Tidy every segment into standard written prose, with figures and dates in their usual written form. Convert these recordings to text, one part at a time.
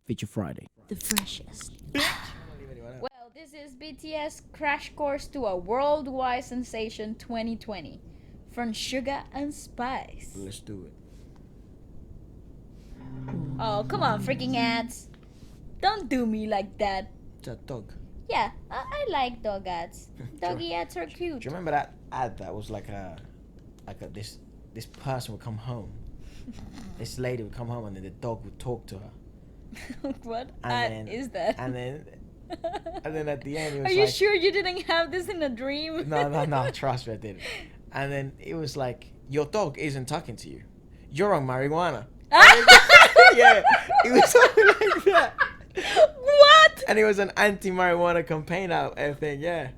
Feature Friday. The freshest. Well, this is BTS Crash Course to a Worldwide Sensation 2020 from Sugar and Spice. Let's do it. Oh, come on, freaking ads. Don't do me like that. It's a dog. Yeah, I like dog ads. Doggy ads are Do cute. you remember that ad that was like this person would come home, this lady would come home, and then the dog would talk to her. What And ad then- is that? And then at the end, it was Are you like, sure you didn't have this in a dream? No, trust me, I didn't. And then it was like, your dog isn't talking to you. You're on marijuana. Yeah, it was something like that. What? And it was an anti-marijuana campaign out thing, yeah.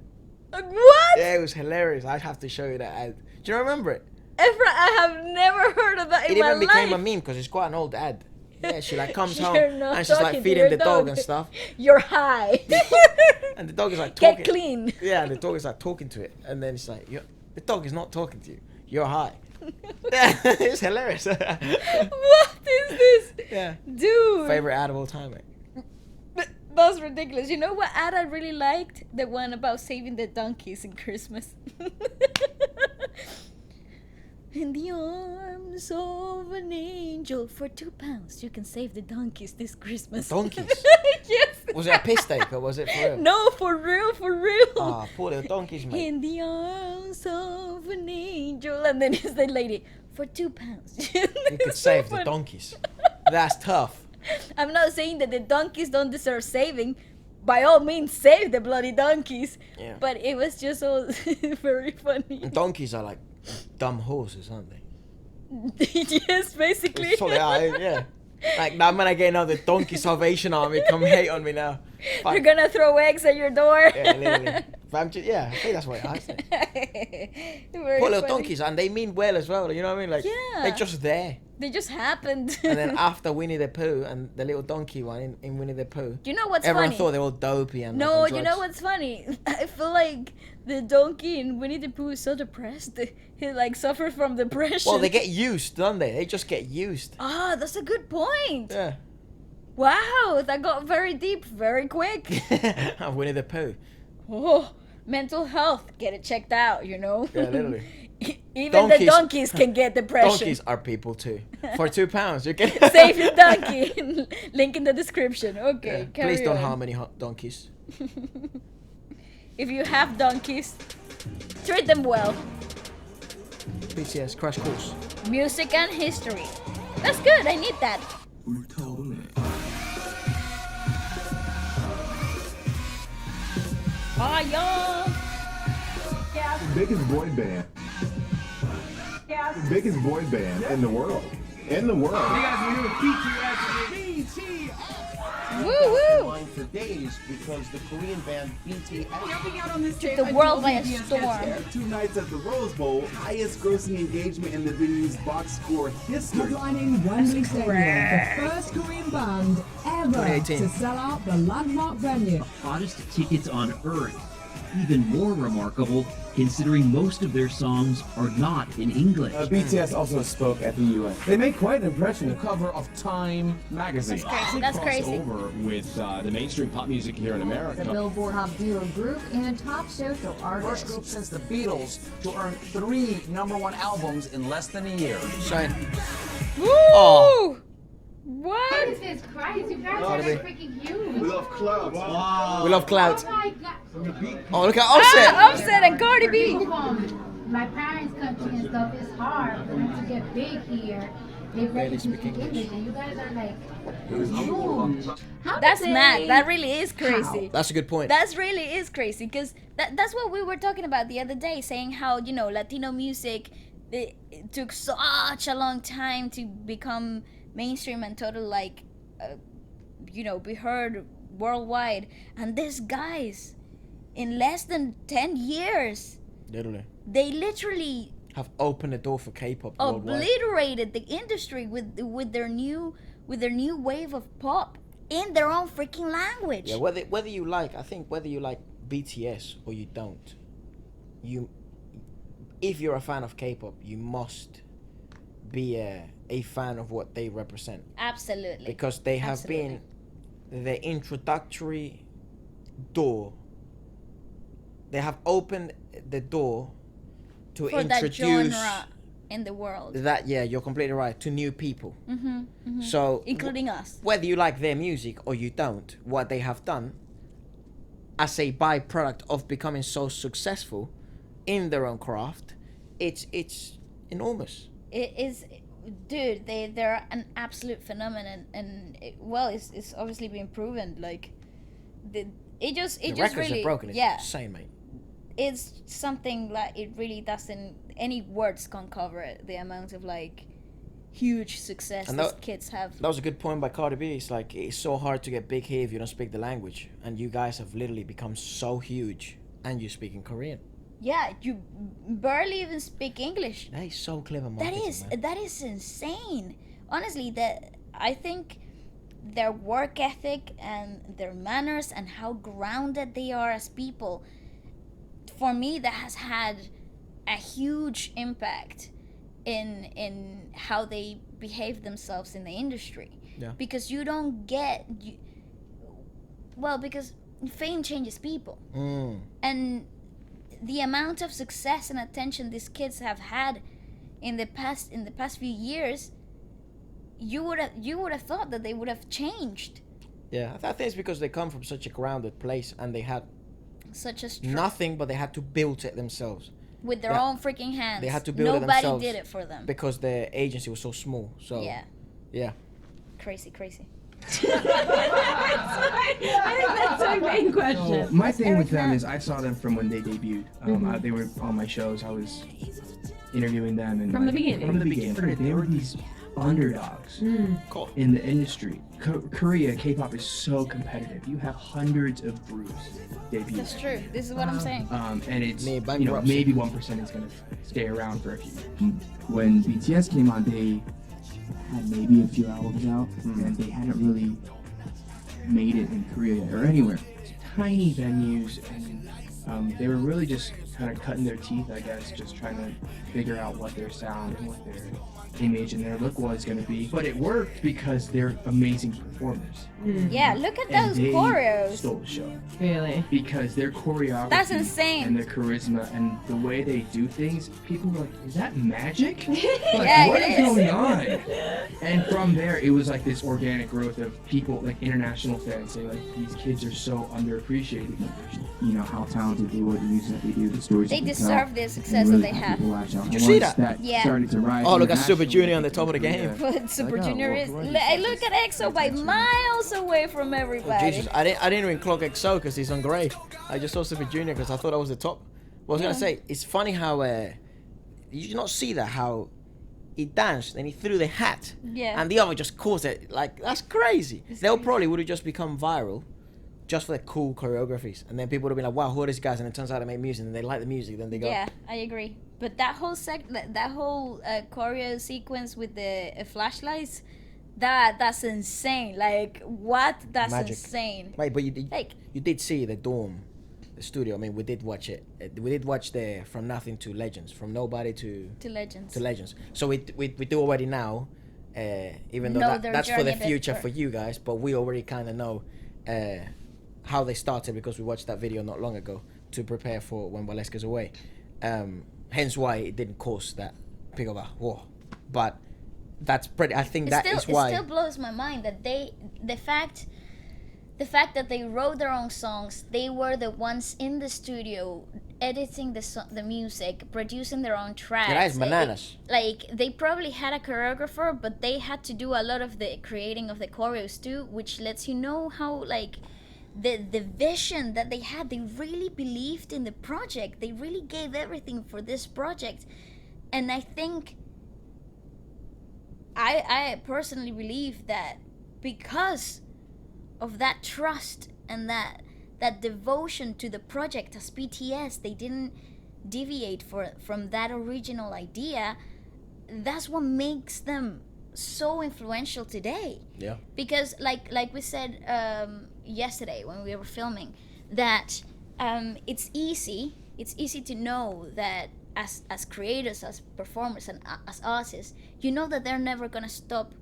What? Yeah, it was hilarious. I'd have to show you that ad. Do you remember it? Efra, I have never heard of that It in my even became a life. meme because it's quite an old ad. Yeah, she like comes home You're not and she's talking like to feeding your the dog and stuff. You're high. And the dog is like talking. Get clean. Yeah, the dog is like talking to it. And then it's like, the dog is not talking to you. You're high. Yeah, it's hilarious. What is this? Yeah. Dude. Favorite ad of all time, mate. That's ridiculous. You know what ad I really liked? The one about saving the donkeys in Christmas. In the arms of an angel, for £2 you can save the donkeys this Christmas. Donkeys? Yes. Was it a piss take or was it for real? No, for real, for real. Ah, poor little donkeys, mate. In the arms of an angel, and then it's the lady for £2. You could save the donkeys. That's tough. I'm not saying that the donkeys don't deserve saving. By all means, save the bloody donkeys. Yeah. But it was just so very funny. And donkeys are like dumb horses, aren't they? Yes, basically. That's what they are, yeah. Like, now when I get another donkey Salvation Army come hate on me now. They're gonna throw eggs at your door. Yeah, literally. But I think that's what it has. Very Poor little funny. donkeys, and they mean well as well. You know what I mean? Like, Yeah. they're just there. They just happened. And then after Winnie the Pooh and the little donkey one in Winnie the Pooh, Do you know what's everyone funny? thought they were all dopey and No, like, on you know drugs. what's funny? I feel like the donkey in Winnie the Pooh is so depressed. He like suffers from depression. Well, they get used, don't they? They just get used. Ah, that's a good point. Yeah. Wow, that got very deep very quick. Winnie the Pooh. Oh, mental health. Get it checked out, you know? Yeah, literally. Even the donkeys can get depression. Donkeys are people too. For £2, you can Save your donkey. Link in the description. Okay, Yeah. carry Please don't on. harm any donkeys. If you have donkeys, treat them well. BTS Crash Course. Music and history. That's good. I need that. Ah, yeah. Biggest boy band. Biggest boy band in the world. In the world. You guys are here with BTS. Woo woo. Line for days because the Korean band BTS. Jumping out on this Took the world by a storm. 2 nights at the Rose Bowl, highest grossing engagement in the venue's box score history. Headlining Wembley Stadium, the first Korean band ever 2018. to sell out the landmark venue. Hottest tickets on earth. Even more remarkable, considering most of their songs are not in English. BTS also spoke at the UN. They made quite an impression. The cover of Time magazine. That's crazy. Over with the mainstream pop music here in America. Billboard Top Duo Group and Top Social Artist. First group since the Beatles to earn 3 #1 albums in less than a year. Shine. Woo! Oh. What? Jesus Christ, you guys are freaking huge. We love clouds. Wow. We love clouds. Oh my God. Oh, look at Offset. Ah, Offset and Cardi B. My parents' country and stuff is hard for them to get big here. They ready to speak English, and you guys are like huge. How That's did mad. they- That really is crazy. That's a good point. That's really is crazy because that's what we were talking about the other day, saying how, you know, Latino music, it took such a long time to become mainstream and total, like, be heard worldwide. And these guys, in less than 10 years, Literally. they literally Have opened the door for K-pop worldwide. obliterated the industry with their new wave of pop in their own freaking language. Yeah, whether you like BTS or you don't, if you're a fan of K-pop, you must be a fan of what they represent. Absolutely. Because they have Absolutely. been the introductory door. They have opened the door to For that introduce genre in the world. that. Yeah, you're completely right. To new people. So Including us. whether you like their music or you don't, what they have done as a byproduct of becoming so successful in their own craft, it's enormous. It is, dude. They're an absolute phenomenon, and it's obviously been proven. Like, it just Records really are broken. It's insane, mate. It's something like it really doesn't. Any words can't cover it. The amount of like huge success And these kids have. That was a good point by Cardi B. It's like, it's so hard to get big here if you don't speak the language, and you guys have literally become so huge, and you speak in Korean. Yeah, you barely even speak English. That is so clever marketing, man. That is insane. Honestly, I think their work ethic and their manners and how grounded they are as people, for me, that has had a huge impact in how they behave themselves in the industry. Yeah. Because because fame changes people. And the amount of success and attention these kids have had in the past few years, you would have thought that they would have changed. Yeah, I think it's because they come from such a grounded place, and they had Such a nothing, but they had to build it themselves. with their own freaking hands. They had to build it Nobody themselves. did it for them. Because the agency was so small. So yeah. Crazy. I think that's my main question. My thing with them is I saw them from when they debuted. They were on my shows. I was interviewing them, and From the beginning. From the beginning, they were these underdogs Cool. in the industry. Korea K-pop is so competitive. You have hundreds of groups debut. That's true. This is what I'm saying. And it's bankruptcy. maybe 1% is gonna stay around for a few. When BTS came on, they had maybe a few albums out, and they hadn't really made it in Korea or anywhere. Tiny venues, and they were really just kind of cutting their teeth, I guess, just trying to figure out what their sound and what their image and their look was going to be. But it worked because they're amazing performers. Yeah, look at And those they choreos. stole the show. Really? Because their choreography That's insane. and their charisma and the way they do things, people were like, is that magic? Like, Yeah, what it is is. going on? And from there, it was like this organic growth of people, like international fans, saying like, these kids are so underappreciated. You know, how talented they were, the music that they do, the stories They that deserve tell, the and success really that they got have. people latch on. Did you And see once that? Yeah. started to rise. Oh, look at Super internationally, Junior on the top of the Korea, game. But Super Like, oh, Junior is. what- Look at EXO by miles away from everybody. Jesus, I didn't even clock XO because he's on grey. I just saw Super Junior because I thought that was the top. What I was gonna say, it's funny how you did not see that, how he danced and he threw the hat, Yeah. and the other just caught it. Like, that's crazy. They'll probably would have just become viral just for their cool choreographies, and then people would have been like, wow, who are these guys? And it turns out they make music and they like the music, then they go, Yeah, I agree. But that whole choreo sequence with the flashlights, that's insane. Like, what? That's Magic. insane. Wait, but Like, you did see the dorm, the studio. I mean, we did watch it. We did watch the From Nothing to Legends, from nobody to legends. Legends. So we do already now, even though Know their that's for the journey future before. for you guys, but we already kind of know how they started because we watched that video not long ago to prepare for when Waleska's away. Hence why it didn't cause that big of a war. But that's pretty. I think that is why. It still blows my mind that the fact that they wrote their own songs, they were the ones in the studio editing the music, producing their own tracks. Yeah, that is bananas. Like, they probably had a choreographer, but they had to do a lot of the creating of the choreos too, which lets you know how, like, the vision that they had. They really believed in the project. They really gave everything for this project. And I think I personally believe that because of that trust and that devotion to the project as BTS, they didn't deviate from that original idea. That's what makes them so influential today. Yeah. Because like we said yesterday when we were filming, that it's easy to know that as creators, as performers, and as artists, you know that they're never gonna stop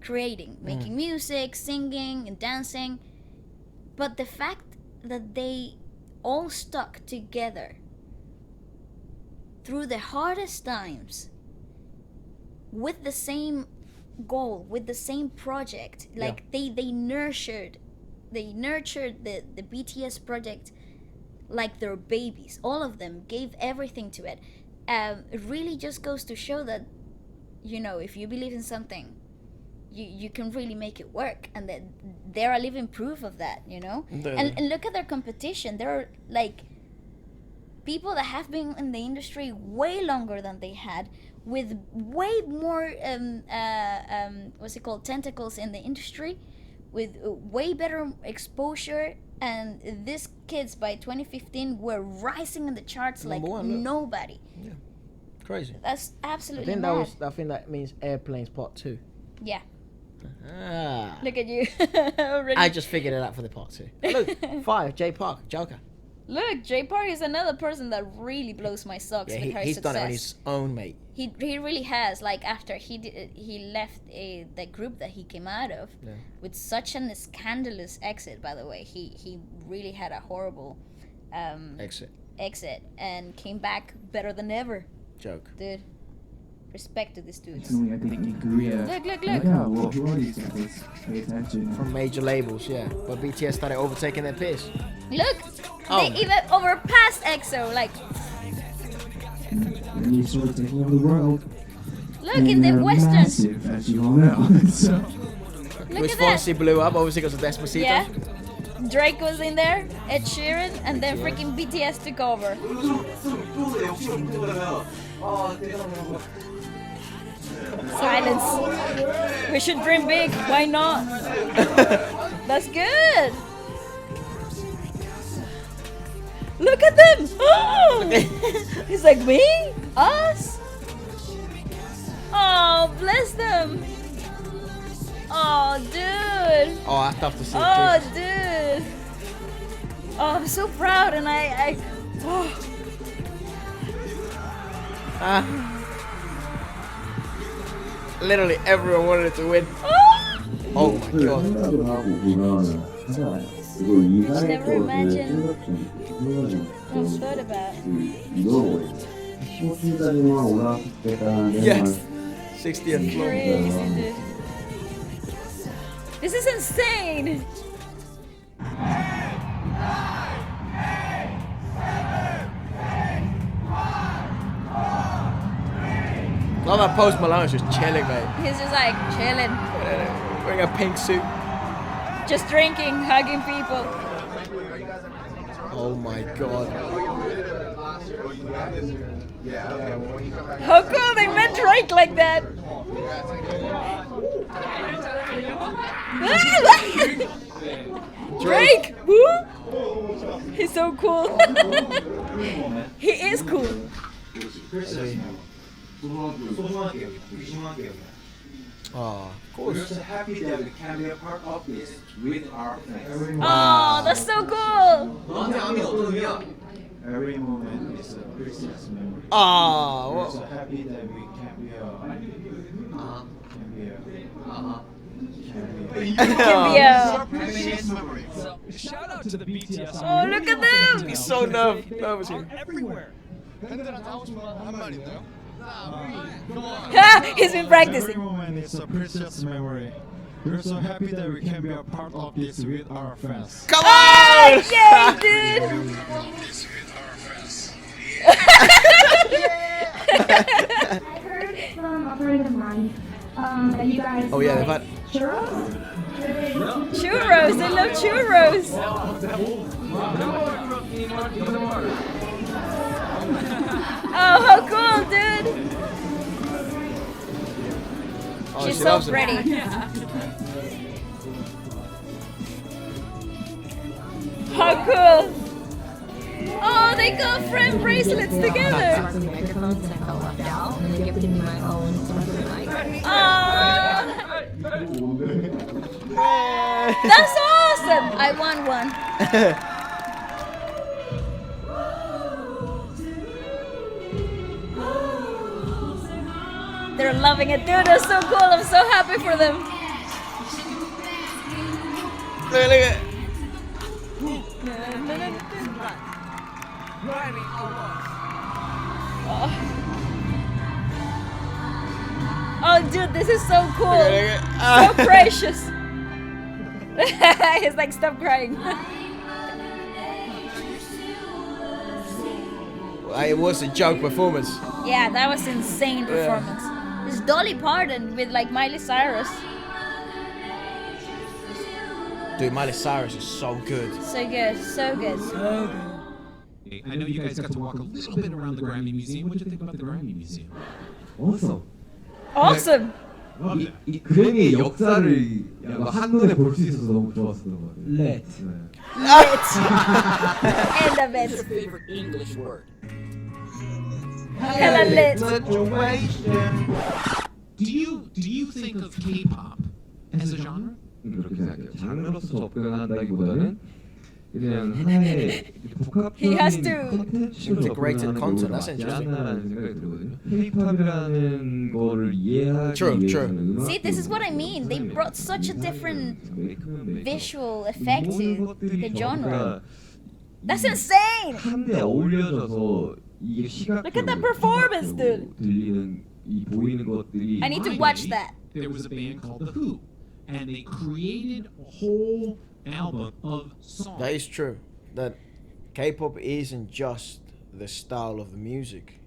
creating, making music, singing, and dancing. But the fact that they all stuck together through the hardest times with the same goal, with the same project, like they nurtured the BTS project like their babies. All of them gave everything to it. It really just goes to show that, you know, if you believe in something, you can really make it work, and that they're a living proof of that, you know. And look at their competition. They're like people that have been in the industry way longer than they had, with way more what's it called, tentacles in the industry, with way better exposure. And these kids by 2015 were rising in the charts like nobody. Yeah, crazy. That's absolutely I think mad. I think that means Airplanes Part 2. Yeah. Ah. Look at you. Already. I just figured it out for the Part 2. Look, 5, J Park, Joker. Look, J Park is another person that really blows my socks with her he's success. done it on his own, mate. He really has. Like after he left the group that he came out of with such a scandalous exit. By the way, he really had a horrible exit and came back better than ever. Joke, dude. Respect to this dude. It's only, I think, in Korea. Look. Yeah, well, who are these guys? Pay attention. From major labels, yeah. But BTS started overtaking their peers. Look, they even overpassed EXO. Like, and you sort of taking over the world. Look in the Western. Massive, as you all know. So. Which Fonzie blew up, obviously because of Despacito. Yeah. Drake was in there, Ed Sheeran, and then freaking BTS took over. Silence. We should dream big. Why not? That's good. Look at them. Oh! He's like, me? Us? Oh, bless them. Oh, dude. Oh, I have to see Oh, dude. Oh, I'm so proud, and I oh. Literally everyone wanted it to win. Oh my god. Never imagined how I thought about. Yes. 60th floor. Crazy, dude. This is insane. Love that Post Malone's just chilling, mate. He's just like chilling. Wearing a pink suit. Just drinking, hugging people. Oh my god. How cool they met Drake like that. Drake! Woo! He's so cool. He is cool. Oh, of course. We're so happy that we can be a part of this with our friends. Oh, that's so cool. Every moment is a precious memory. Oh, we're so happy that we can be Shout out to the BTS. Oh, look at them! He's so nervous here. Everywhere. He's been practicing. Every moment is a precious memory. We're so happy that we can be a part of this with our fans. Come on! Yay, dude! I heard from a friend of mine that you guys they've had churros? Churros, they love churros. Oh, how cool, dude! Oh, She's she so loves pretty. How cool! Oh, they got friend bracelets together. That's awesome! I won one. They're loving it, dude. That's so cool. I'm so happy for them. Look at Oh, dude, this is so cool. So precious. He's like, stop crying. It was a joke performance. Yeah, that was insane performance. It's Dolly Parton with like Miley Cyrus. Dude, Miley Cyrus is so good. So good, so good. So good. I know you guys got to walk a little bit around the Grammy Museum. What did you think about the Grammy Museum? Awesome. Awesome. 이 그래미의 역사를 한눈에 볼 수 있어서 너무 좋았어요. Lit. End of it. Favorite English word. Hella lit. Do you think of K-pop as a genre? 그렇게 생각해요. 장르로서 접근한다기보다는 그냥 하나의 He has 복합적인 to 콘텐츠로 integrated 접근하는 content. 걸로 That's 맞지 interesting. 않나라는 생각이 들거든요. K-팝이라는 거를 이해하기 위해서는 See, this is what I mean. They brought such a different visual effect to the genre. That's insane. 한데 어울려져서 이게 Look at that performance, dude. 들리는 이 보이는 것들이 I need to watch that. There was a band called The Who, and they created a whole album of songs. That is true. That K-pop isn't just the style of the music.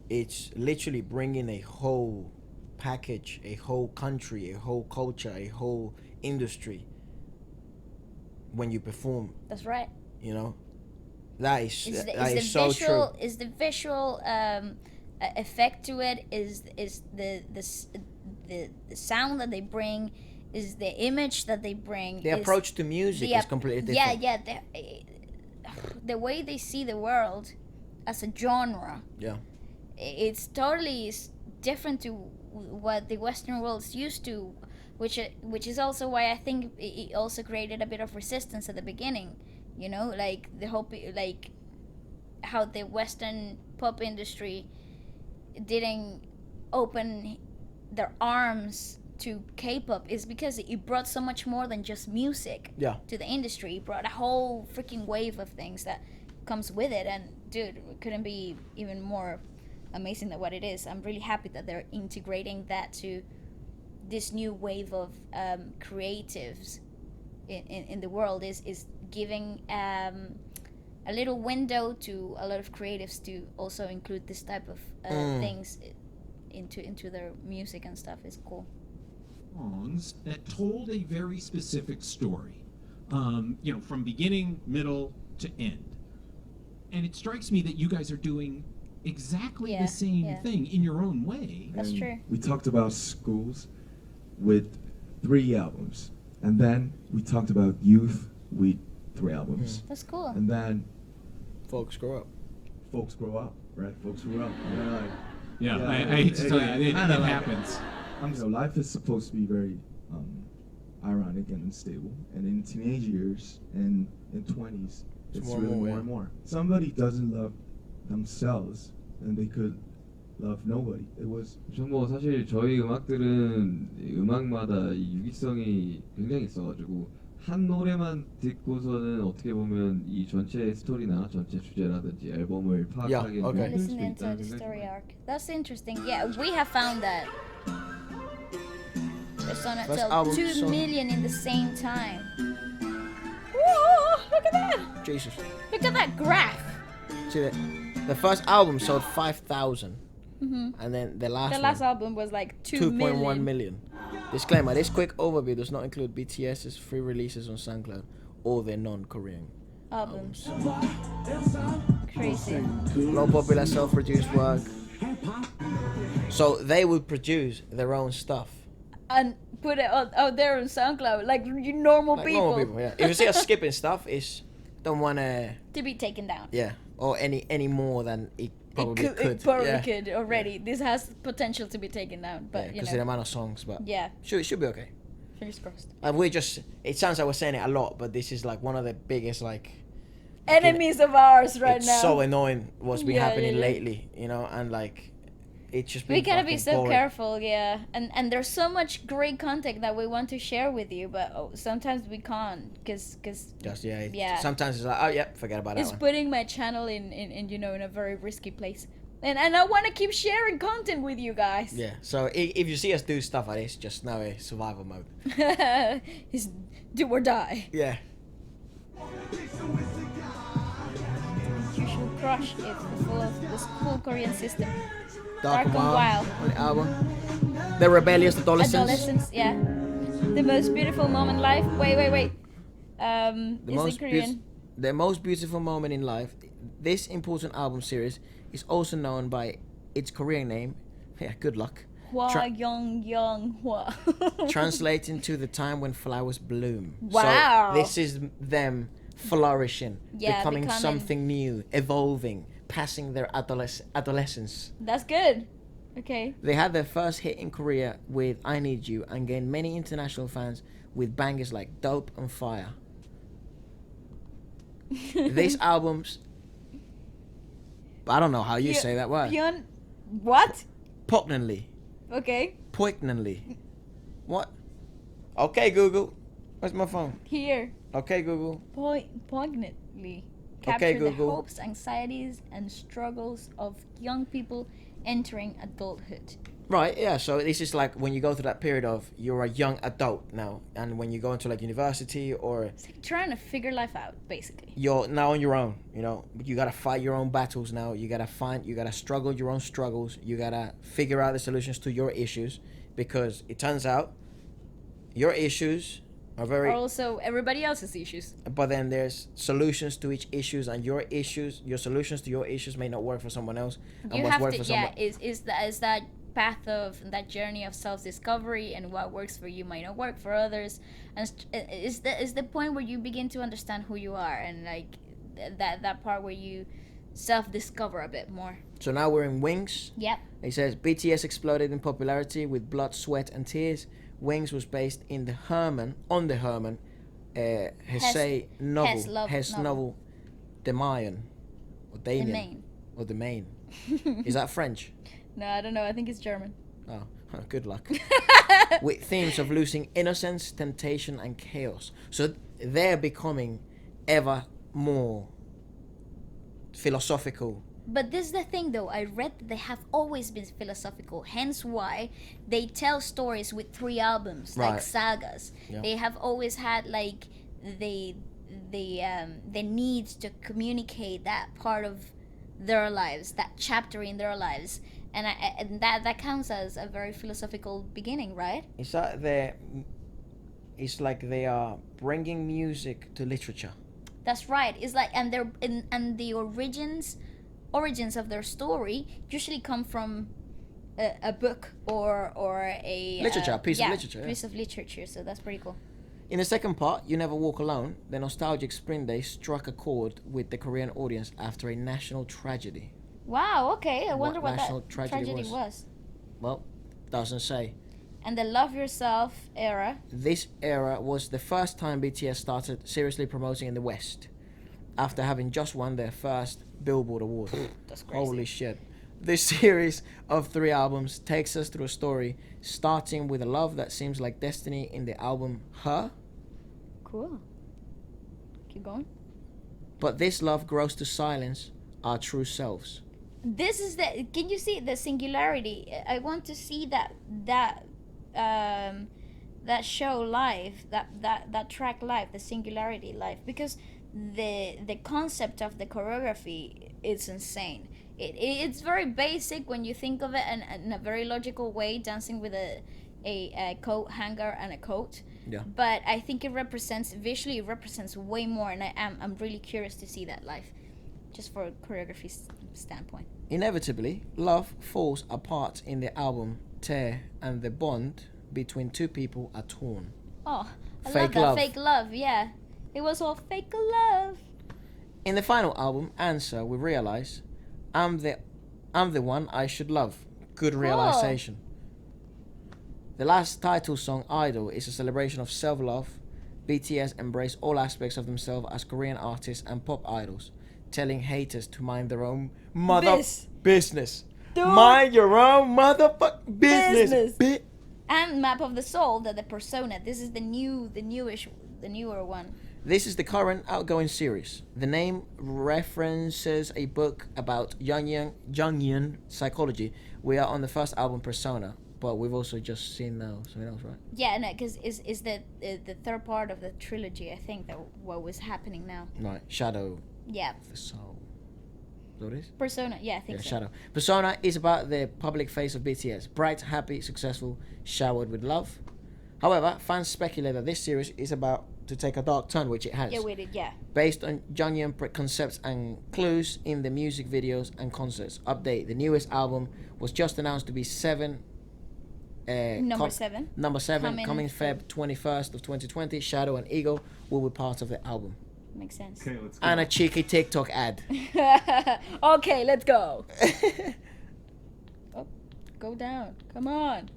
It's literally bringing a whole package, a whole country, a whole culture, a whole industry when you perform. That's right. You know, that is Is that the is so visual true. is the visual effect to it is the sound that they bring, is the image that they bring. The is approach to music is completely different. The way they see the world as a genre. Yeah. It's totally different to what the Western world's used to, which is also why I think it also created a bit of resistance at the beginning. You know, like the whole like how the Western pop industry didn't open their arms to K-pop is because it brought so much more than just music to the industry. It brought a whole freaking wave of things that comes with it, and dude, it couldn't be even more amazing than what it is. I'm really happy that they're integrating that to this new wave of creatives in the world is giving a little window to a lot of creatives to also include this type of things into their music and stuff. Is cool. Songs that told a very specific story, you know, from beginning, middle to end. And it strikes me that you guys are doing exactly the same thing in your own way. That's true. We talked about schools with 3 albums, and then we talked about youth with 3 albums. That's cool. And then folks grow up. Folks grow up, right? Folks grow up. And they're like, I hate to tell you, it happens. So life is supposed to be very ironic and unstable, and in teenage years and in 20s, it's more really and more, more and more. Somebody doesn't love themselves, and they could love nobody. It was. 뭐 사실 저희 음악들은 음악마다 이 유기성이 굉장히 있어가지고 한 노래만 듣고서는 어떻게 보면 이 전체 스토리나 전체 주제라든지 앨범을 파악하기 힘들 수 Listening to 있다는 the 생각이 story arc. That's interesting. Yeah, we have found that. There's on First until album 2 sold- million in the same time. Whoa, look at that! Jesus. Look at that graph. See that? The first album sold 5,000, Mhm. and then the last album was like 2.1 million. Disclaimer: this quick overview does not include BTS's free releases on SoundCloud or their non-Korean albums. Crazy. no popular self-produced work. So they would produce their own stuff. And put it out there on SoundCloud, like you normal Like people. normal people, yeah. If you see us skipping stuff, it's don't wanna, To be taken down. yeah, or any more than it probably could. It probably yeah. could already. This has potential to be taken down, but you Because know. the amount of songs, but Yeah. should be okay. Fingers crossed. We just, it sounds like we're saying it a lot, but this is like one of the biggest like Enemies of ours right it's now. so annoying what's been Yeah, happening yeah, yeah. lately, you know, and like it's just we been gotta be fucking so boring. careful, yeah. And there's so much great content that we want to share with you, but sometimes we can't, cause Just yeah. yeah. Sometimes it's like, oh yeah, forget about that it's one. putting my channel in you know, in a very risky place. And I want to keep sharing content with you guys. Yeah. So if you see us do stuff like this, just know it's survival mode. It's do or die. Yeah. You should crush it full of this cool Korean system. Dark and Wild. Wild. On the album. The rebellious adolescents. Adolescence, yeah. The most beautiful moment in life. Wait. The most beautiful moment in life. This important album series is also known by its Korean name. Yeah, good luck. Hwa Young Hwa. Translating to the time when flowers bloom. Wow. So this is them flourishing, Yeah, becoming something new, evolving, passing their adolescence. That's good. Okay. They had their first hit in Korea with I Need You and gained many international fans with bangers like Dope and Fire. These albums, I don't know how you say that word. What? Poignantly. Okay. Poignantly. What? Okay, Google. Where's my phone? Here. Okay, Google. Poignantly Okay, capture the Google. hopes, anxieties, and struggles of young people entering adulthood. Right, yeah, so this is like when you go through that period of you're a young adult now, and when you go into like university or It's like trying to figure life out, basically. you're now on your own, you know, you gotta fight your own battles now, you gotta struggle your own struggles, you gotta figure out the solutions to your issues, because it turns out your issues are very Or also everybody else's issues. but then there's solutions to each issues, and your solutions to your issues may not work for someone else, and You what's have worked to, for someone is that path of that journey of self-discovery, and what works for you might not work for others, and is the point where you begin to understand who you are, and like that part where you self-discover a bit more. So now we're in Wings. Yep. It says BTS exploded in popularity with blood, sweat, and tears. Wings was based in the Herman Hesse novel, Hess novel, Demain, or Damien, or Demain. Is that French? No, I don't know. I think it's German. Oh, good luck. With themes of losing innocence, temptation, and chaos. So they're becoming ever more philosophical. But this is the thing, though. I read that they have always been philosophical. Hence why they tell stories with 3 albums, like Right. sagas. Yeah. They have always had like the need to communicate that part of their lives, that chapter in their lives, and that counts as a very philosophical beginning, right? It's like they are bringing music to literature. That's right. It's like, and the origins of their story usually come from a book or a Literature, a piece of literature, yeah. piece of literature. So that's pretty cool. In the second part, You Never Walk Alone, the nostalgic Spring Day struck a chord with the Korean audience after a national tragedy. Wow. Okay. I wonder what national that tragedy tragedy was. Well, doesn't say. And the Love Yourself era. This era was the first time BTS started seriously promoting in the West, after having just won their first Billboard award. That's crazy. Holy shit. This series of 3 albums takes us through a story starting with a love that seems like destiny in the album Her. Cool. Keep going. But this love grows to silence our true selves. This is the. Can you see the singularity? I want to see that show live, that track live, the singularity live, because the concept of the choreography is insane. It's very basic when you think of it, and in a very logical way, dancing with a coat hanger and a coat. Yeah. But I think it visually represents way more, and I'm really curious to see that live, just for a choreography standpoint. Inevitably, love falls apart in the album Tear, and the bond between 2 people are torn. Oh, I Fake love that. love. Fake love, yeah. It was all fake love. In the final album, Answer, we realize I'm the one I should love. Good realization. The last title song, Idol, is a celebration of self-love. BTS embrace all aspects of themselves as Korean artists and pop idols, telling haters to mind their own mother business. Mind your own motherfucking business. Bitch. And Map of the Soul, the persona. This is the newer one. This is the current outgoing series. The name references a book about Jungian psychology. We are on the first album, Persona, but we've also just seen something else, right? Yeah, no, because is the third part of the trilogy, I think, that what was happening now. Right, Shadow. Yeah. The Soul. Is that what it is? Persona, yeah, I think so. Shadow. Persona is about the public face of BTS. Bright, happy, successful, showered with love. However, fans speculate that this series is about to take a dark turn, which it has. Yeah, we did, yeah. Based on Jungian concepts and clues in the music videos and concerts. Update: the newest album was just announced to be Number 7. Number 7, coming Feb 21st of 2020. Shadow and Ego will be part of the album. Makes sense. Okay, let's go. And a cheeky TikTok ad. Okay, let's go. Oh, go down. Come on.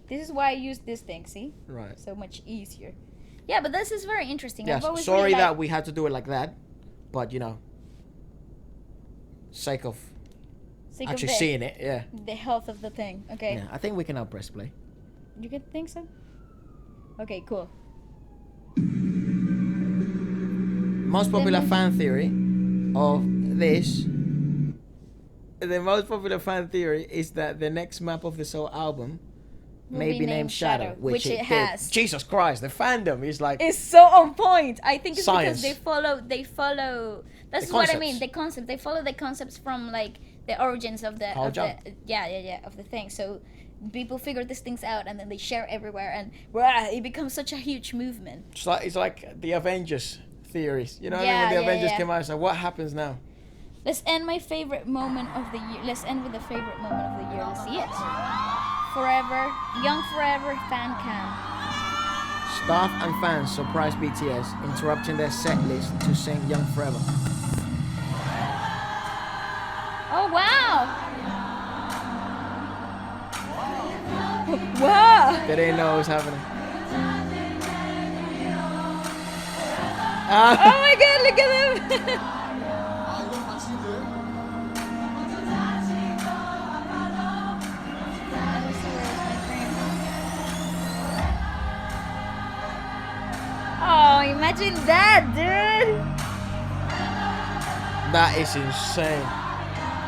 This is why I use this thing, see? Right. So much easier. Yeah, but this is very interesting. Yes, sorry really that we had to do it like that, but sake of actually seeing it, yeah. The health of the thing, okay. Yeah, I think we can now press play. You can think so? Okay, cool. Most popular fan theory of this. The most popular fan theory is that the next Map of the Soul album may be named Shadow, which it has. Jesus Christ, the fandom is like... It's so on point. I think it's science. Because they follow... That's what I mean, the concept. They follow the concepts from, like, the origins of the... of the thing. So people figure these things out and then they share everywhere and it becomes such a huge movement. It's like the Avengers theories. You know what I mean? When the Avengers came out, it's like, what happens now? Let's end my favorite moment of the year. Let's end with the favorite moment of the year. Let's see it. Forever, Young Forever fan cam. Staff and fans surprise BTS, interrupting their set list to sing Young Forever. Oh, wow! Wow! They didn't know what was happening. Oh my god, look at them! Oh, imagine that, dude! That is insane.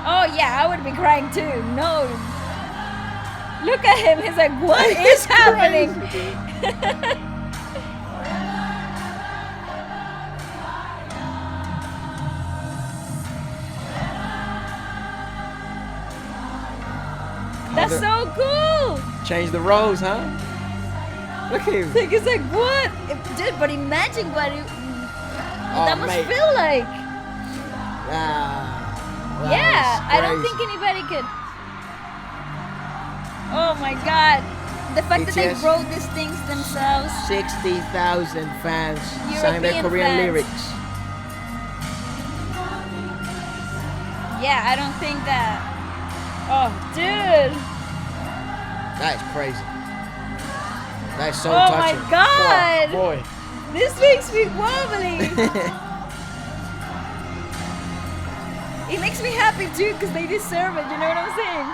Oh yeah, I would be crying too. No. Look at him. He's like, what is happening? That's so cool. Change the roles, huh? Look at him. Like, it's like, what? Dude, but imagine what that must feel like. Yeah, I don't think anybody could. Oh my god. The fact that they wrote these things themselves. 60,000 fans sang their Korean fans. lyrics. Yeah, I don't think that. Oh, dude. That is crazy. That is so touching. touching. Oh my god. Boy. This makes me wobbly. It makes me happy too because they deserve it, you know what I'm saying?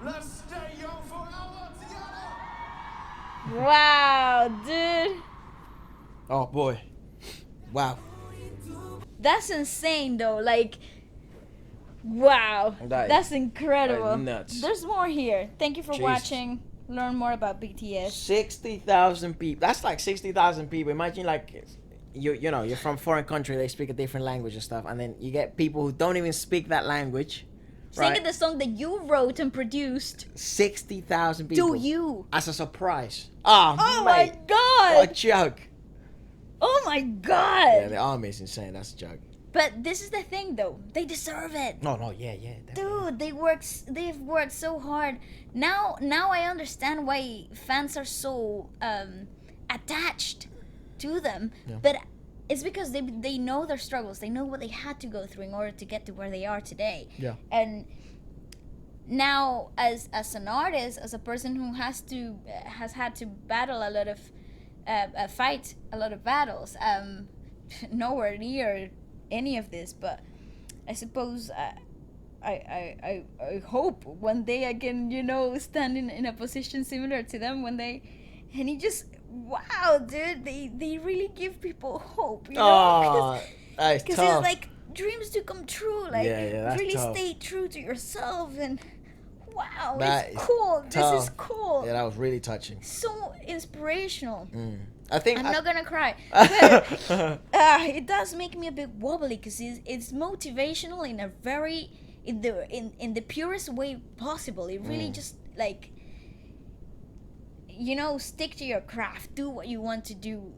Let's stay young forever together. Wow, dude. Oh boy. Wow. That's insane though, like, wow, that's incredible. Nuts. There's more here. Thank you for watching. Learn more about BTS. 60,000 people. That's like 60,000 people. Imagine like you're from a foreign country. They speak a different language and stuff, and then you get people who don't even speak that language Singing the song that you wrote and produced. 60,000 people. To you. As a surprise. Oh my god. What a joke. Oh my god. Yeah, the army is insane. That's a joke. But this is the thing, though. They deserve it. No, yeah. Definitely. Dude, they've worked so hard. Now I understand why fans are so attached to them. Yeah. But it's because they know their struggles. They know what they had to go through in order to get to where they are today. Yeah. And now as an artist, as a person who has had to battle a lot of fight a lot of battles, nowhere near any of this, but I suppose I hope one day I can, you know, stand in a position similar to them one day. And it just, wow, dude, they really give people hope, you know, because it's like dreams to come true, like that's really tough. stay true to yourself, and wow, That it's is cool. tough. This is cool. Yeah, that was really touching. So inspirational. I think I'm not gonna cry, but it does make me a bit wobbly because it's motivational in a very in the purest way possible. It really just like, you know, stick to your craft, do what you want to do,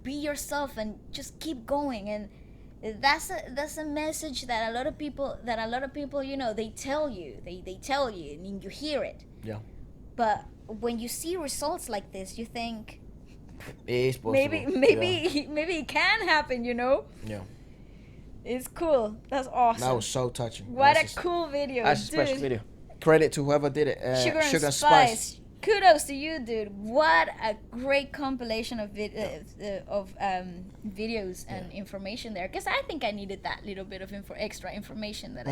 be yourself, and just keep going. And that's a message that a lot of people, you know, they tell you and you hear it. Yeah. But when you see results like this, you think It is possible. maybe it can happen, you know? Yeah. It's cool. That's awesome. That was so touching. What a cool video, That's a special dude. video. Credit to whoever did it. Sugar and Spice. Kudos to you, dude. What a great compilation of videos and information there. Because I think I needed that little bit of extra information that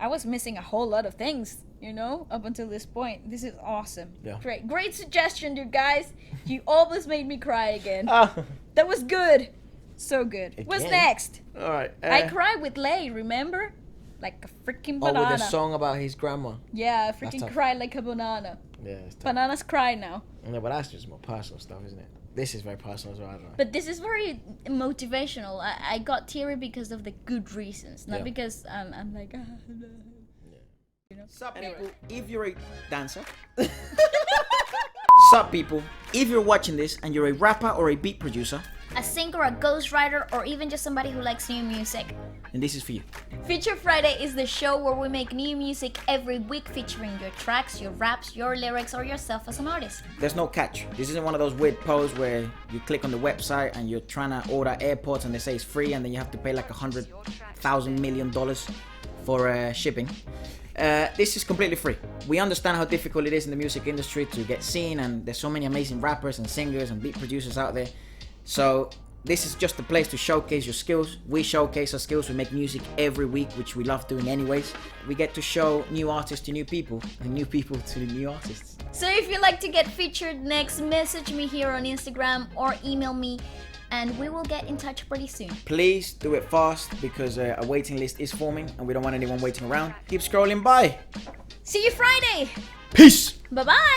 I was missing a whole lot of things, you know, up until this point. This is awesome. Yeah. Great suggestion, you guys. You almost made me cry again. That was good. So good. What's next? All right. I cried with Lay, remember? Like a freaking banana. with the song about his grandma. Yeah, I freaking cried like a banana. Yeah, it's tough. Bananas cry now. No, but that's just more personal stuff, isn't it? This is very personal as well, I don't know. But this is very motivational. I got teary because of the good reasons, not because I'm like, you know. Sup, people, if you're a dancer. Sup, people, if you're watching this and you're a rapper or a beat producer, a singer, a ghostwriter, or even just somebody who likes new music, then this is for you. Feature Friday is the show where we make new music every week featuring your tracks, your raps, your lyrics, or yourself as an artist. There's no catch. This isn't one of those weird posts where you click on the website and you're trying to order AirPods and they say it's free and then you have to pay like $100,000 million for shipping. This is completely free. We understand how difficult it is in the music industry to get seen, and there's so many amazing rappers and singers and beat producers out there. So this is just a place to showcase your skills. We showcase our skills. We make music every week, which we love doing anyways. We get to show new artists to new people and new people to new artists. So if you'd like to get featured next, message me here on Instagram or email me and we will get in touch pretty soon. Please do it fast because a waiting list is forming and we don't want anyone waiting around. Keep scrolling by. See you Friday. Peace. Bye-bye.